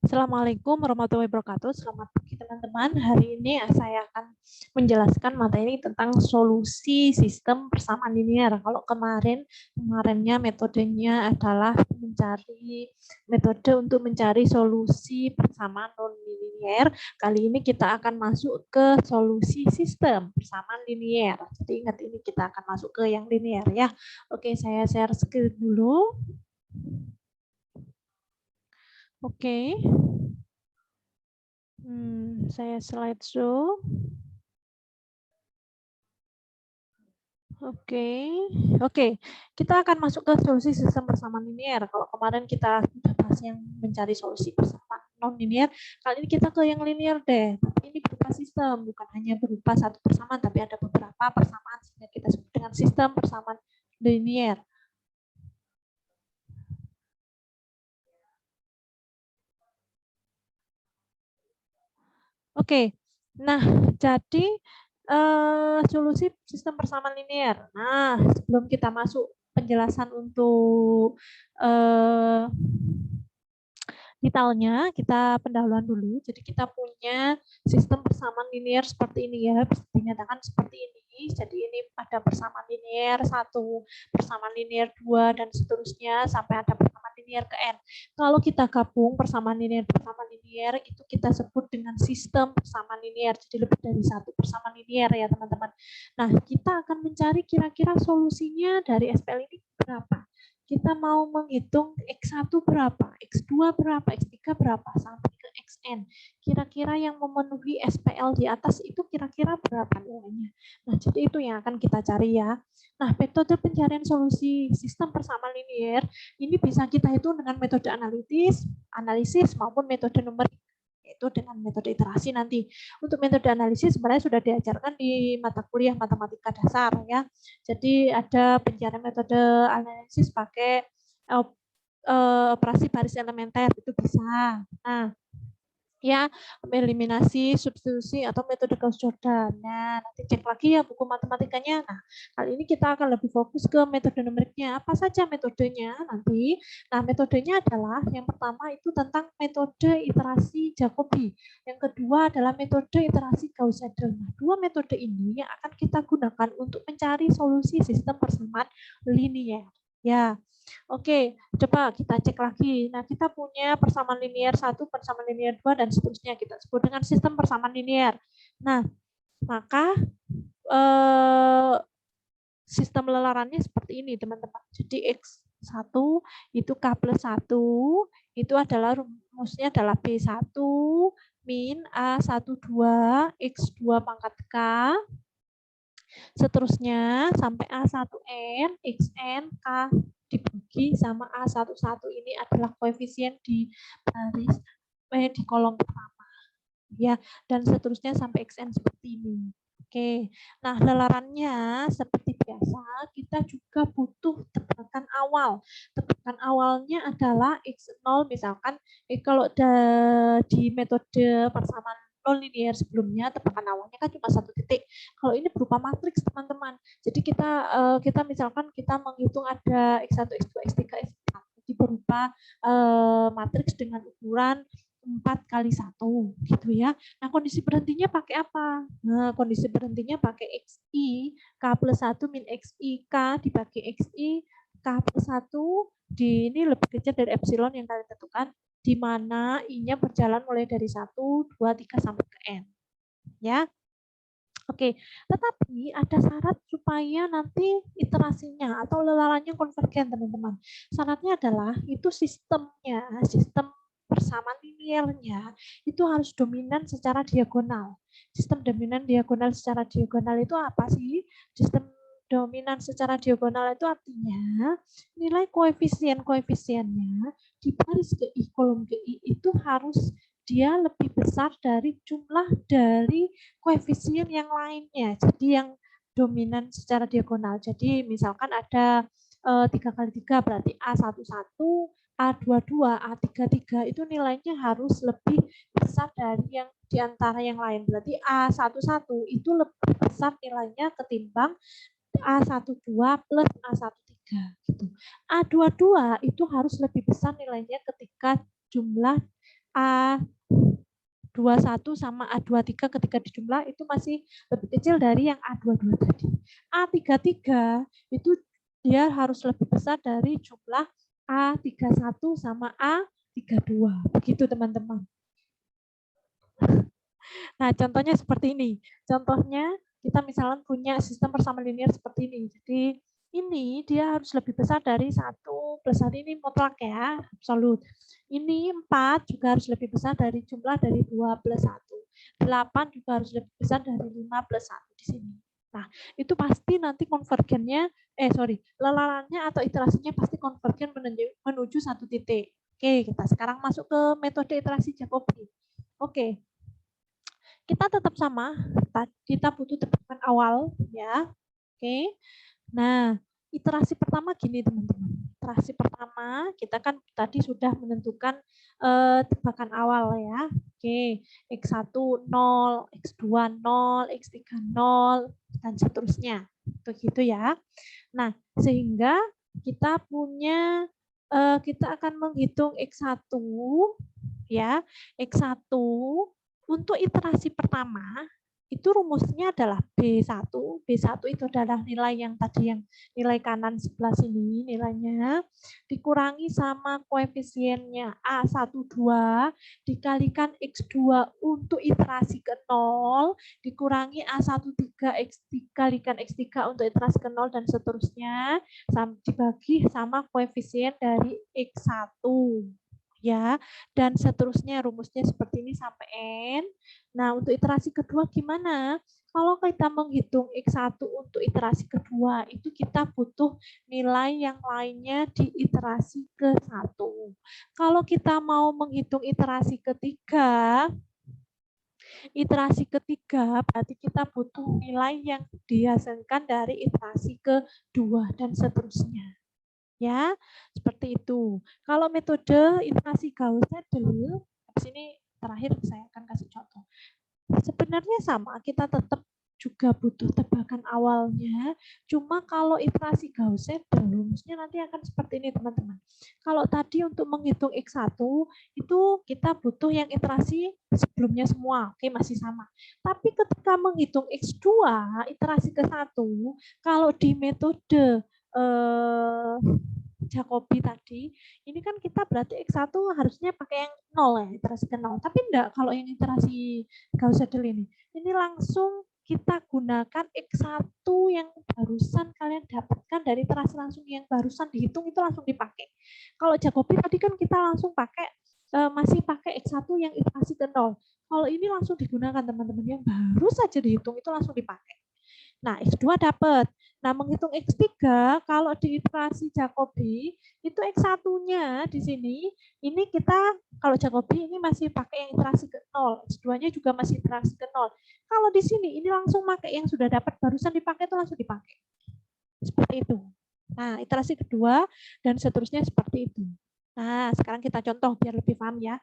Assalamualaikum warahmatullahi wabarakatuh. Selamat pagi teman-teman. Hari ini saya akan menjelaskan materi tentang solusi sistem persamaan linear. Kalau kemarinnya metodenya adalah metode untuk mencari solusi persamaan non linear. Kali ini kita akan masuk ke solusi sistem persamaan linear. Jadi ingat ini kita akan masuk ke yang linear ya. Oke, saya share screen dulu. Oke. Saya slideshow. Oke. Kita akan masuk ke solusi sistem persamaan linear. Kalau kemarin kita sudah bahas yang mencari solusi persamaan non linear, kali ini kita ke yang linear deh. Tapi ini berupa sistem, bukan hanya berupa satu persamaan, tapi ada beberapa persamaan sehingga kita sebut dengan sistem persamaan linear. Oke. Nah, jadi solusi sistem persamaan linear. Nah, sebelum kita masuk penjelasan untuk detailnya, kita pendahuluan dulu. Jadi kita punya sistem persamaan linear seperti ini ya, bisa dinyatakan seperti ini. Jadi ini ada persamaan linear 1, persamaan linear 2, dan seterusnya sampai ada persamaan linear ke N. Kalau kita gabung persamaan linear itu kita sebut dengan sistem persamaan linear. Jadi lebih dari satu persamaan linear ya teman-teman. Nah, kita akan mencari kira-kira solusinya dari SPL ini berapa. Kita mau menghitung X1 berapa, X2 berapa, X3 berapa, sampai ke Xn. Kira-kira yang memenuhi SPL di atas itu kira-kira berapa nilainya. Nah, jadi itu yang akan kita cari ya. Nah, metode pencarian solusi sistem persamaan linear ini bisa kita hitung dengan metode analisis maupun metode numerik, yaitu dengan metode iterasi nanti. Untuk metode analisis sebenarnya sudah diajarkan di mata kuliah matematika dasar ya. Jadi ada pencarian metode analisis pakai operasi baris elementer itu bisa. Nah, ya eliminasi, substitusi atau metode Gauss-Jordan. Nah, nanti cek lagi ya buku matematikanya. Nah, kali ini kita akan lebih fokus ke metode numeriknya. Apa saja metodenya nanti? Nah, metodenya adalah yang pertama itu tentang metode iterasi Jacobi. Yang kedua adalah metode iterasi Gauss-Seidel. Nah, dua metode ini yang akan kita gunakan untuk mencari solusi sistem persamaan linear. Ya, oke, coba kita cek lagi. Nah, kita punya persamaan linear 1, persamaan linear 2, dan seterusnya. Kita sebut dengan sistem persamaan linear. Nah, maka sistem lelarannya seperti ini, teman-teman. Jadi X1 itu K plus 1, itu adalah rumusnya adalah B1 min A12 X2 pangkat K, seterusnya sampai A1N, XN, K dibagi sama A11 ini adalah koefisien di baris di kolom pertama. Ya, dan seterusnya sampai XN seperti ini. Oke. Nah, lelarannya seperti biasa kita juga butuh tebakan awal. Tebakan awalnya adalah X0 misalkan kalau di metode persamaan non linear sebelumnya tebakan awalnya kan cuma 1 titik. Kalau ini berupa matriks teman-teman. Jadi kita misalkan kita menghitung ada X1, X2, X3, X4 jadi berupa matriks dengan ukuran 4 kali 1 gitu ya. Nah, kondisi berhentinya pakai apa? Nah, kondisi berhentinya pakai XI K plus 1 min XI K dibagi XI K plus 1 ini lebih kecil dari epsilon yang kalian tentukan, di mana I-nya berjalan mulai dari 1, 2, 3 sampai ke N. Ya. Oke, tetapi ada syarat supaya nanti iterasinya atau lelarannya konvergen, teman-teman. Syaratnya adalah itu sistem persamaan linearnya itu harus dominan secara diagonal. Sistem dominan diagonal secara diagonal itu apa sih? Sistem dominan secara diagonal itu artinya nilai koefisiennya di baris GI kolom GI itu harus dia lebih besar dari jumlah dari koefisien yang lainnya. Jadi yang dominan secara diagonal. Jadi misalkan ada 3 kali 3 berarti A11, A22, A33 itu nilainya harus lebih besar dari yang di antara yang lain. Berarti A11 itu lebih besar nilainya ketimbang A12 plus A13 gitu. A22 itu harus lebih besar nilainya ketika jumlah A21 sama A23 ketika dijumlah itu masih lebih kecil dari yang A22 tadi. A33 itu dia harus lebih besar dari jumlah A31 sama A32. Begitu teman-teman. Nah, contohnya seperti ini. Contohnya kita misalnya punya sistem persamaan linear seperti ini. Jadi ini dia harus lebih besar dari 1 plus 1 ini mutlak ya, absolut. Ini 4 juga harus lebih besar dari jumlah dari 2 plus 1. 8 juga harus lebih besar dari 5 plus 1 di sini. Nah, itu pasti nanti konvergennya, lelalannya atau iterasinya pasti konvergen menuju satu titik. Oke, kita sekarang masuk ke metode iterasi Jacobi. Oke, kita tetap sama, kita butuh tebakan awal ya. Oke. Nah, iterasi pertama gini teman-teman. Iterasi pertama kita kan tadi sudah menentukan tebakan awal ya. Oke, X1 0, X2 0, X3 0 dan seterusnya. Begitu ya. Nah, sehingga kita punya kita akan menghitung X1 ya. X1 untuk iterasi pertama, itu rumusnya adalah B1. B1 itu adalah nilai yang tadi yang nilai kanan sebelah sini nilainya dikurangi sama koefisiennya A12 dikalikan X2 untuk iterasi ke 0 dikurangi A13 X dikalikan X3 untuk iterasi ke 0 dan seterusnya dibagi sama koefisien dari X1 ya, dan seterusnya rumusnya seperti ini sampai N. Nah, untuk iterasi kedua gimana? Kalau kita menghitung X1 untuk iterasi kedua, itu kita butuh nilai yang lainnya di iterasi ke-1. Kalau kita mau menghitung iterasi ketiga berarti kita butuh nilai yang dihasilkan dari iterasi kedua dan seterusnya. Ya, seperti itu. Kalau metode iterasi Gauss-Seidel, di sini terakhir saya akan kasih contoh. Sebenarnya sama, kita tetap juga butuh tebakan awalnya. Cuma kalau iterasi Gauss-Seidel, rumusnya nanti akan seperti ini, teman-teman. Kalau tadi untuk menghitung X1, itu kita butuh yang iterasi sebelumnya semua. Oke, masih sama. Tapi ketika menghitung X2, iterasi ke-1, kalau di metode Jacobi tadi, ini kan kita berarti X1 harusnya pakai yang 0 ya, iterasi ke 0. Tapi enggak kalau yang iterasi Gauss-Seidel ini. Ini langsung kita gunakan X1 yang barusan kalian dapatkan dari iterasi langsung yang barusan dihitung itu langsung dipakai. Kalau Jacobi tadi kan kita langsung pakai masih pakai X1 yang iterasi ke 0. Kalau ini langsung digunakan teman-teman yang baru saja dihitung itu langsung dipakai. Nah, X2 dapat. Nah, menghitung X3 kalau di iterasi Jacobi itu X1-nya di sini ini kita kalau Jacobi ini masih pakai yang iterasi ke 0, X2-nya juga masih iterasi ke 0. Kalau di sini ini langsung pakai yang sudah dapat barusan dipakai itu langsung dipakai. Seperti itu. Nah, iterasi kedua dan seterusnya seperti itu. Nah, sekarang kita contoh biar lebih paham ya.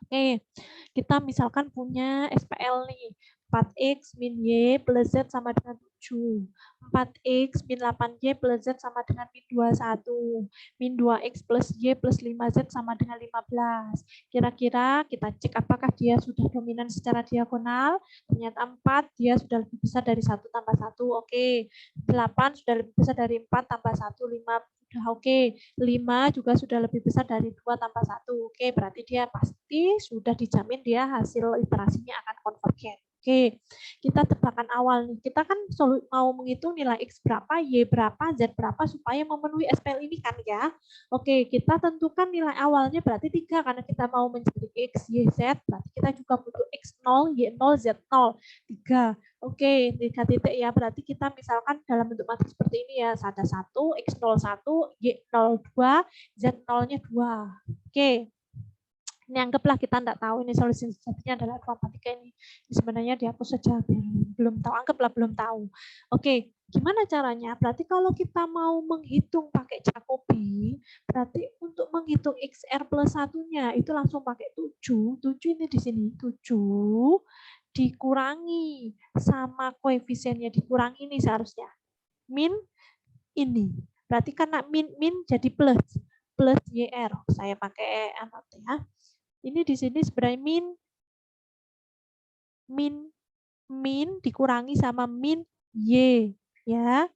Oke, kita misalkan punya SPL nih. 4X min Y plus Z sama dengan 7. 4X min 8Y plus Z sama dengan min 21. Min 2X plus Y plus 5Z sama dengan 15. Kira-kira kita cek apakah dia sudah dominan secara diagonal. Ternyata 4 dia sudah lebih besar dari 1 tambah 1. Oke. 8 sudah lebih besar dari 4 tambah 1. 5 sudah oke. 5 juga sudah lebih besar dari 2 tambah 1. Oke, berarti dia pasti sudah dijamin dia hasil iterasinya akan konvergen. Oke, kita tebakan awal nih. Kita kan mau menghitung nilai X berapa, Y berapa, Z berapa supaya memenuhi SPL ini kan ya. Oke, kita tentukan nilai awalnya berarti 3 karena kita mau mencari X, Y, Z. Berarti kita juga butuh X0, Y0, Z0. 3. Oke, 3 titik ya. Berarti kita misalkan dalam bentuk matriks seperti ini ya. Ada 1, X01, Y02, Z0-nya 2. Oke. Ini anggaplah kita tidak tahu ini solusi sejatinya adalah 2/3 ini sebenarnya dihapus saja belum tahu, anggaplah belum tahu. Oke, gimana caranya? Berarti kalau kita mau menghitung pakai Jacobi, berarti untuk menghitung XR plus 1-nya itu langsung pakai 7. 7 ini di sini 7 dikurangi sama koefisiennya dikurangi ini seharusnya. Min ini. Berarti karena min jadi plus YR. Saya pakai anot ya. Ini di sini sebenarnya min dikurangi sama min Y, ya.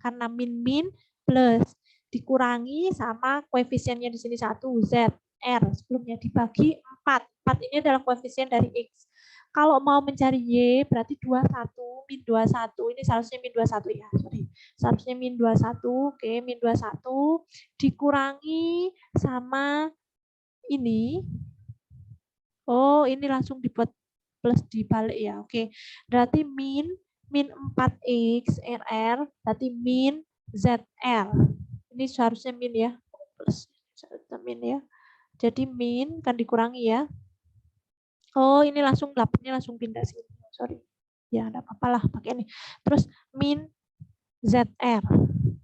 Karena min plus dikurangi sama koefisiennya di sini 1, Z, R. Sebelumnya dibagi 4. 4 ini adalah koefisien dari X. Kalau mau mencari Y, berarti 21, min 21. Ini seharusnya min 21 ya, sorry. Seharusnya min 21, oke, min 21 dikurangi sama ini. Oh, ini langsung dibuat plus dibalik ya, oke. Berarti min 4X RR, berarti min ZR. Ini seharusnya min ya, plus min ya. Jadi min kan dikurangi ya. Oh, ini langsung 8-nya langsung pindah sini. Sorry. Ya, enggak apa-apa lah pakai ini. Terus min ZR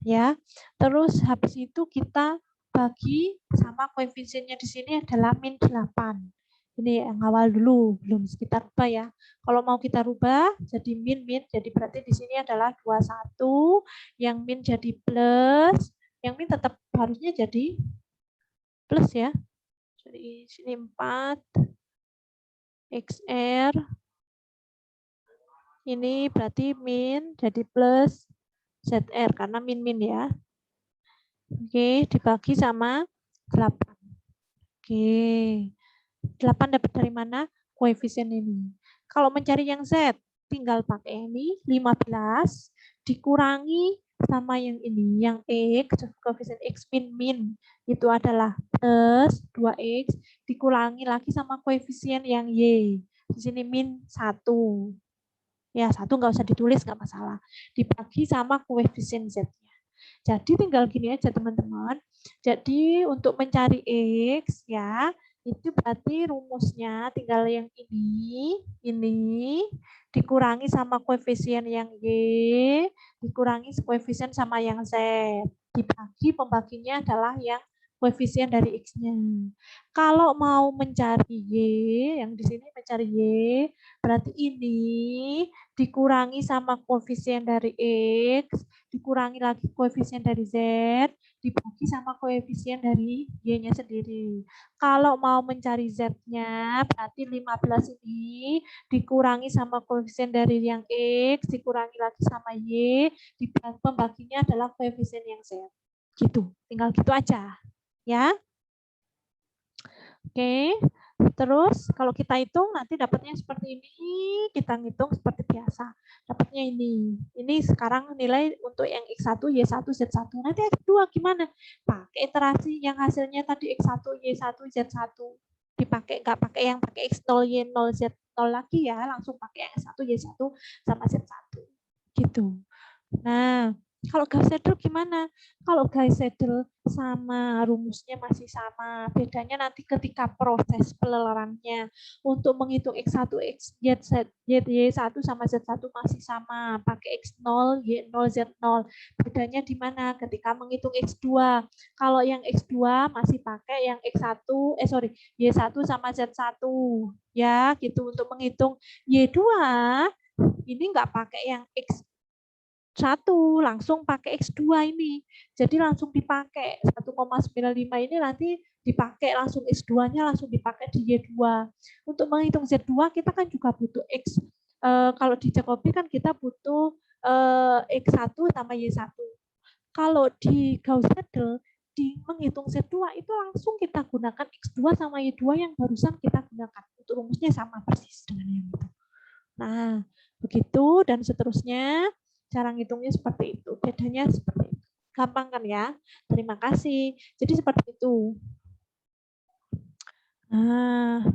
ya. Terus habis itu kita bagi sama koefisiennya di sini adalah min 8. Ini yang awal dulu, belum kita rubah ya. Kalau mau kita rubah jadi min, jadi berarti di sini adalah 21, yang min jadi plus, yang min tetap harusnya jadi plus ya. Jadi sini 4 XR, ini berarti min jadi plus ZR karena min ya. Oke, dibagi sama 8. Oke. 8 dapat dari mana? Koefisien ini. Kalau mencari yang Z, tinggal pakai ini 15 dikurangi sama yang ini, yang X, koefisien X min itu adalah plus 2X dikurangi lagi sama koefisien yang Y. Di sini min 1. Ya, 1 nggak usah ditulis, nggak masalah. Dibagi sama koefisien Z-nya. Jadi tinggal gini aja teman-teman. Jadi untuk mencari X ya, itu berarti rumusnya tinggal yang ini dikurangi sama koefisien yang Y, dikurangi koefisien sama yang Z. Dibagi, pembaginya adalah yang koefisien dari X-nya. Kalau mau mencari Y, yang di sini mencari Y, berarti ini dikurangi sama koefisien dari X, dikurangi lagi koefisien dari Z, dibagi sama koefisien dari Y-nya sendiri. Kalau mau mencari Z-nya, berarti 15 ini dikurangi sama koefisien dari yang X, dikurangi lagi sama Y, pembaginya adalah koefisien yang Z. Gitu, tinggal gitu aja. Ya. Oke. Terus kalau kita hitung nanti dapatnya seperti ini, kita ngitung seperti biasa. Dapatnya ini. Ini sekarang nilai untuk yang X1, Y1, Z1. Nanti X2 gimana? Pakai iterasi yang hasilnya tadi X1, Y1, Z1. Dipakai, nggak pakai yang pakai X0, Y0, Z0 lagi ya. Langsung pakai yang X1, Y1 sama Z1. Gitu. Nah, kalau Gauss Seidel gimana? Kalau Gauss Seidel sama rumusnya masih sama. Bedanya nanti ketika proses pelelarannya. Untuk menghitung X1, Y1 sama Z1 masih sama. Pakai X0, Y0, Z0. Bedanya di mana? Ketika menghitung X2. Kalau yang X2 masih pakai yang X1, Y1 sama Z1. Ya, gitu. Untuk menghitung Y2, ini nggak pakai yang X1, langsung pakai X2 ini. Jadi langsung dipakai 1,95 ini nanti dipakai langsung X2-nya langsung dipakai di Y2. Untuk menghitung Z2 kita kan juga butuh X. Kalau di Jacobi kan kita butuh X1 sama Y1. Kalau di Gauss Seidel di menghitung Z2 itu langsung kita gunakan X2 sama Y2 yang barusan kita gunakan. Untuk rumusnya sama persis dengan yang itu. Nah, begitu dan seterusnya. Cara ngitungnya seperti itu. Bedanya seperti itu. Gampang kan ya? Terima kasih. Jadi seperti itu. Nah,